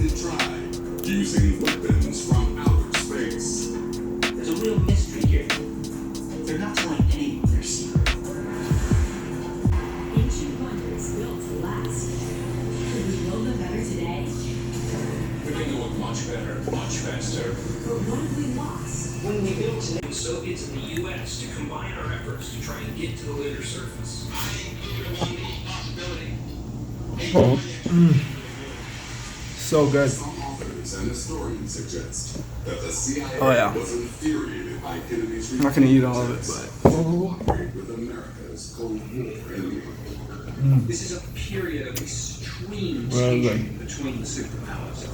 recently tried using weapons from outer space. There's a real mystery here. They're not telling anyone their secret. Ancient wonders built to last. Could we build them better today? We can do it much better, much faster. But what have we lost? When we built today, The Soviets and the U.S. to combine our efforts to try and get to the lunar surface. I included one possibility. So good. Some authors and historians suggest that the CIA Oh, yeah. was infuriated by Kennedy's I'm not gonna eat all of it, refusal but to cooperate with America's Cold War enemy. This is a period of extreme Well, tension between the superpowers.